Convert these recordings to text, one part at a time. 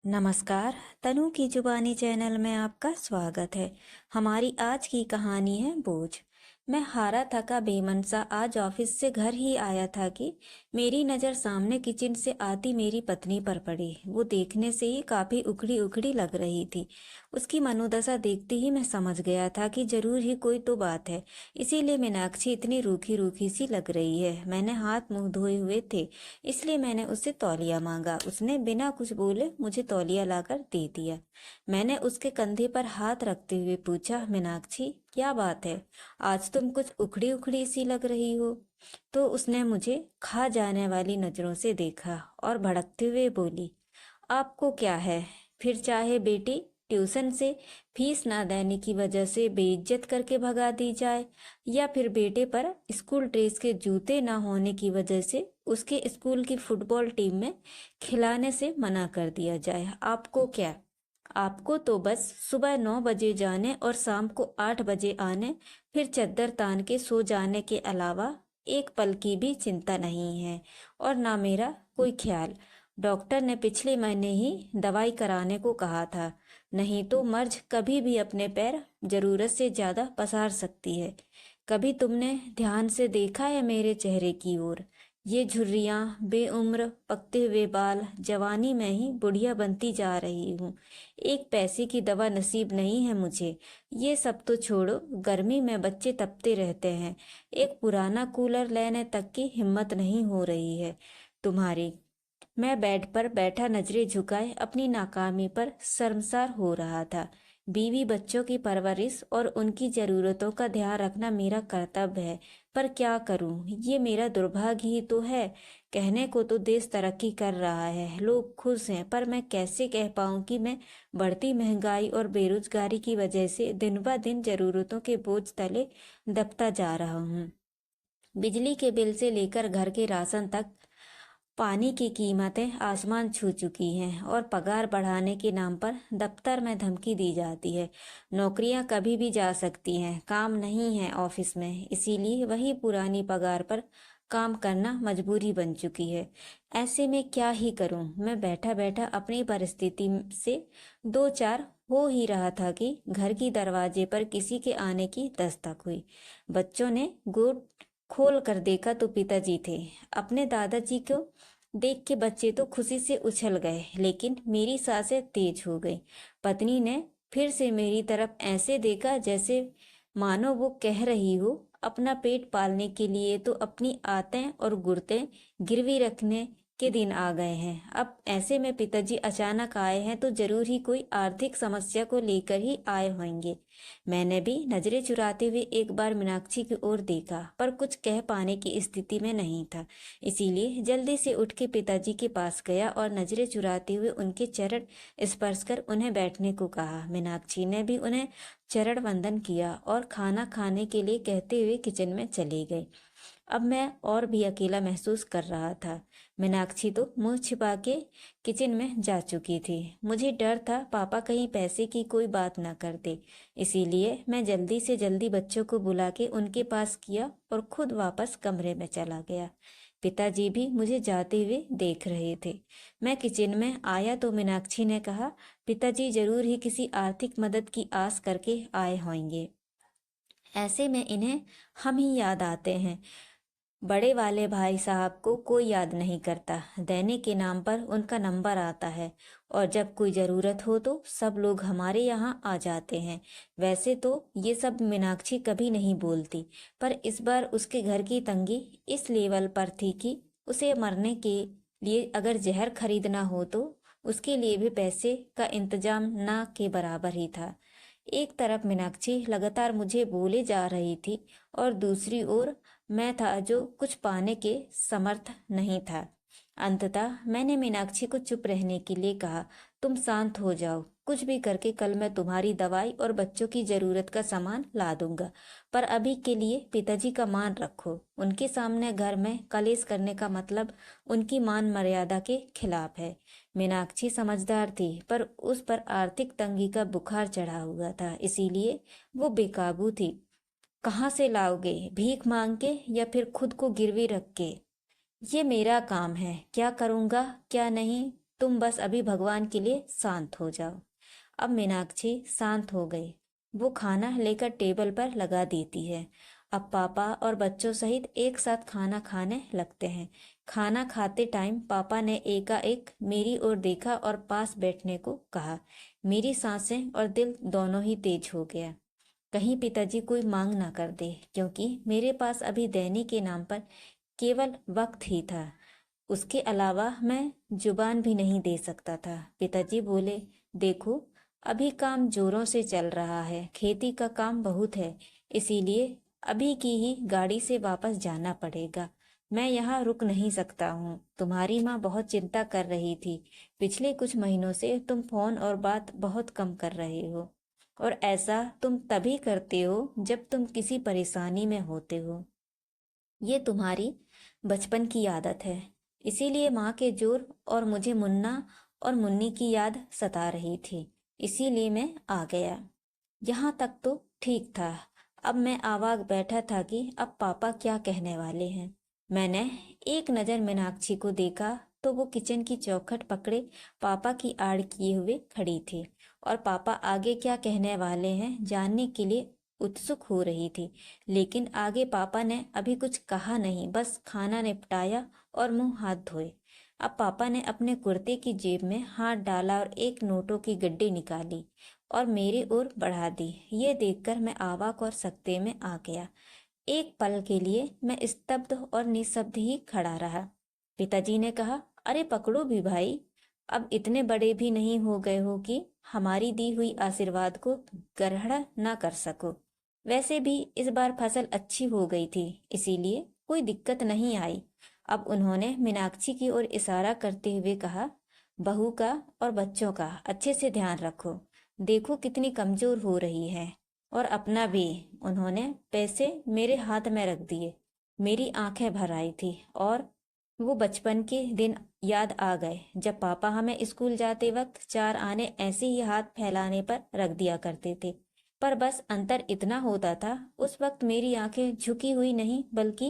नमस्कार। तनु की जुबानी चैनल में आपका स्वागत है। हमारी आज की कहानी है बोझ। मैं हारा थका बेमन सा आज ऑफिस से घर ही आया था कि मेरी नज़र सामने किचन से आती मेरी पत्नी पर पड़ी। वो देखने से ही काफ़ी उखड़ी उखड़ी लग रही थी। उसकी मनोदशा देखते ही मैं समझ गया था कि जरूर ही कोई तो बात है, इसीलिए मीनाक्षी इतनी रूखी रूखी सी लग रही है। मैंने हाथ मुंह धोए हुए थे, इसलिए मैंने उससे तौलिया मांगा। उसने बिना कुछ बोले मुझे तौलिया लाकर दे दिया। मैंने उसके कंधे पर हाथ रखते हुए पूछा, मीनाक्षी क्या बात है, आज तुम कुछ उखड़ी उखड़ी सी लग रही हो। तो उसने मुझे खा जाने वाली नजरों से देखा और भड़कते हुए बोली, आपको क्या है, फिर चाहे बेटी ट्यूशन से फीस ना देने की वजह से बेइज्जत करके भगा दी जाए, या फिर बेटे पर स्कूल ड्रेस के जूते ना होने की वजह से उसके स्कूल की फुटबॉल टीम में खिलाने से मना कर दिया जाए, आपको क्या। आपको तो बस सुबह 9 बजे जाने और शाम को 8 बजे आने, फिर चद्दर तान के सो जाने के अलावा एक पल की भी चिंता नहीं है, और ना मेरा कोई ख्याल। डॉक्टर ने पिछले महीने ही दवाई कराने को कहा था, नहीं तो मर्ज कभी भी अपने पैर जरूरत से ज्यादा पसार सकती है। कभी तुमने ध्यान से देखा है मेरे चेहरे की ओर? ये झुर्रियाँ, बेउम्र पकते हुए बाल, जवानी में ही बुढ़िया बनती जा रही हूँ। एक पैसे की दवा नसीब नहीं है मुझे। ये सब तो छोड़ो, गर्मी में बच्चे तपते रहते हैं, एक पुराना कूलर लेने तक की हिम्मत नहीं हो रही है तुम्हारी। मैं बेड पर बैठा नजरें झुकाए अपनी नाकामी पर शर्मसार हो रहा था। बीवी बच्चों की परवरिश और उनकी ज़रूरतों का ध्यान रखना मेरा कर्तव्य है, पर क्या करूं, ये मेरा दुर्भाग्य ही तो है। कहने को तो देश तरक्की कर रहा है, लोग खुश हैं, पर मैं कैसे कह पाऊं कि मैं बढ़ती महंगाई और बेरोजगारी की वजह से दिन ब दिन ज़रूरतों के बोझ तले दबता जा रहा हूँ। बिजली के बिल से लेकर घर के राशन तक पानी की कीमतें आसमान छू चुकी हैं, और पगार बढ़ाने के नाम पर दफ्तर में धमकी दी जाती है। नौकरियां कभी भी जा सकती हैं, काम नहीं है ऑफिस में, इसीलिए वही पुरानी पगार पर काम करना मजबूरी बन चुकी है। ऐसे में क्या ही करूं। मैं बैठा बैठा अपनी परिस्थिति से दो चार हो ही रहा था कि घर की दरवाजे पर किसी के आने की दस्तक हुई। बच्चों ने गेट खोल कर देखा तो पिताजी थे। अपने दादाजी को देख के बच्चे तो खुशी से उछल गए, लेकिन मेरी सांसें तेज हो गई। पत्नी ने फिर से मेरी तरफ ऐसे देखा जैसे मानो वो कह रही हो, अपना पेट पालने के लिए तो अपनी आतें और गुर्तें गिरवी रखने के दिन आ गए हैं। अब ऐसे में पिताजी अचानक आए हैं तो जरूर ही कोई आर्थिक समस्या को लेकर ही आए होंगे। मैंने भी नजरें चुराते हुए एक बार मीनाक्षी की ओर देखा, पर कुछ कह पाने की स्थिति में नहीं था। इसीलिए जल्दी से उठ के पिताजी के पास गया और नजरें चुराते हुए उनके चरण स्पर्श कर उन्हें बैठने को कहा। मीनाक्षी ने भी उन्हें चरण वंदन किया और खाना खाने के लिए कहते हुए किचन में चली गई। अब मैं और भी अकेला महसूस कर रहा था। मीनाक्षी तो मुंह छिपा के किचन में जा चुकी थी। मुझे डर था पापा कहीं पैसे की कोई बात ना कर दे, इसीलिए मैं जल्दी से जल्दी बच्चों को बुला के उनके पास किया और खुद वापस कमरे में चला गया। पिताजी भी मुझे जाते हुए देख रहे थे। मैं किचन में आया तो मीनाक्षी ने कहा, पिताजी जरूर ही किसी आर्थिक मदद की आस करके आए होंगे। ऐसे में इन्हें हम ही याद आते हैं। बड़े वाले भाई साहब को कोई याद नहीं करता, देने के नाम पर उनका नंबर आता है, और जब कोई ज़रूरत हो तो सब लोग हमारे यहाँ आ जाते हैं। वैसे तो ये सब मीनाक्षी कभी नहीं बोलती, पर इस बार उसके घर की तंगी इस लेवल पर थी कि उसे मरने के लिए अगर जहर खरीदना हो तो उसके लिए भी पैसे का इंतजाम ना के बराबर ही था। एक तरफ मीनाक्षी लगातार मुझे बोले जा रही थी, और दूसरी ओर मैं था जो कुछ पाने के समर्थ नहीं था। अंततः मैंने मीनाक्षी को चुप रहने के लिए कहा, तुम शांत हो जाओ, कुछ भी करके कल मैं तुम्हारी दवाई और बच्चों की जरूरत का सामान ला दूंगा, पर अभी के लिए पिताजी का मान रखो। उनके सामने घर में कलेश करने का मतलब उनकी मान मर्यादा के खिलाफ है। मीनाक्षी समझदार थी, पर उस पर आर्थिक तंगी का बुखार चढ़ा हुआ था, इसीलिए वो बेकाबू थी। कहाँ से लाओगे, भीख मांग के या फिर खुद को गिरवी रख के? ये मेरा काम है, क्या करूँगा क्या नहीं तुम बस अभी भगवान के लिए शांत हो जाओ। अब मीनाक्षी शांत हो गई। वो खाना लेकर टेबल पर लगा देती है। अब पापा और बच्चों सहित एक साथ खाना खाने लगते हैं। खाना खाते टाइम पापा ने एकाएक मेरी ओर देखा और पास बैठने को कहा। मेरी सांसें और दिल दोनों ही तेज हो गया। कहीं पिताजी कोई मांग ना कर दे, क्योंकि मेरे पास अभी देने के नाम पर केवल वक्त ही था। उसके अलावा मैं जुबान भी नहीं दे सकता था। पिताजी बोले, देखो, अभी काम जोरों से चल रहा है, खेती का काम बहुत है, इसीलिए अभी की ही गाड़ी से वापस जाना पड़ेगा। मैं यहाँ रुक नहीं सकता हूँ। तुम्हारी माँ बहुत चिंता कर रही थी। पिछले कुछ महीनों से तुम फोन और बात बहुत कम कर रहे हो, और ऐसा तुम तभी करते हो जब तुम किसी परेशानी में होते हो। ये तुम्हारी बचपन की आदत है। इसीलिए माँ के जोर और मुझे मुन्ना और मुन्नी की याद सता रही थी, इसीलिए मैं आ गया। यहाँ तक तो ठीक था। अब मैं आवाग बैठा था कि अब पापा क्या कहने वाले हैं। मैंने एक नज़र मीनाक्षी को देखा तो वो किचन की चौखट पकड़े पापा की आड़ किए हुए खड़ी थी, और पापा आगे क्या कहने वाले हैं जानने के लिए उत्सुक हो रही थी। लेकिन आगे पापा ने अभी कुछ कहा नहीं, बस खाना निपटाया और मुंह हाथ धोए। अब पापा ने अपने कुर्ते की जेब में हाथ डाला और एक नोटों की गड्डी निकाली और मेरी ओर बढ़ा दी। ये देखकर मैं अवाक और सकते में आ गया। एक पल के लिए मैं स्तब्ध और निशब्द ही खड़ा रहा। पिताजी ने कहा, अरे पकड़ो भी भाई, अब इतने बड़े भी नहीं हो गए हो कि हमारी दी हुई आशीर्वाद को ग्रहण ना कर सको। वैसे भी इस बार फसल अच्छी हो गई थी, इसीलिए कोई दिक्कत नहीं आई। अब उन्होंने मीनाक्षी की ओर इशारा करते हुए कहा, बहू का और बच्चों का अच्छे से ध्यान रखो। देखो कितनी कमजोर हो रही है, और अपना भी। उन्होंने पैसे मेरे हाथ में रख दिए। मेरी आंखें भर आई थी, और वो बचपन के दिन याद आ गए जब पापा हमें स्कूल जाते वक्त 4 आने ऐसे ही हाथ फैलाने पर रख दिया करते थे। पर बस अंतर इतना होता था, उस वक्त मेरी आंखें झुकी हुई नहीं बल्कि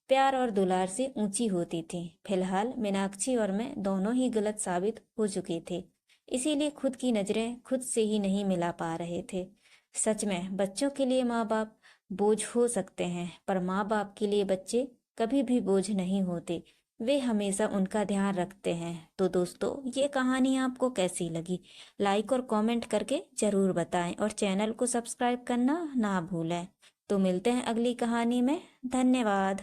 प्यार और दुलार से ऊंची होती थी। फिलहाल मीनाक्षी और मैं दोनों ही गलत साबित हो चुके थे, इसीलिए खुद की नजरें खुद से ही नहीं मिला पा रहे थे। सच में बच्चों के लिए माँ बाप बोझ हो सकते हैं, पर माँ बाप के लिए बच्चे कभी भी बोझ नहीं होते। वे हमेशा उनका ध्यान रखते हैं। तो दोस्तों, ये कहानी आपको कैसी लगी? लाइक और कमेंट करके जरूर बताएं, और चैनल को सब्सक्राइब करना ना भूलें। तो मिलते हैं अगली कहानी में। धन्यवाद।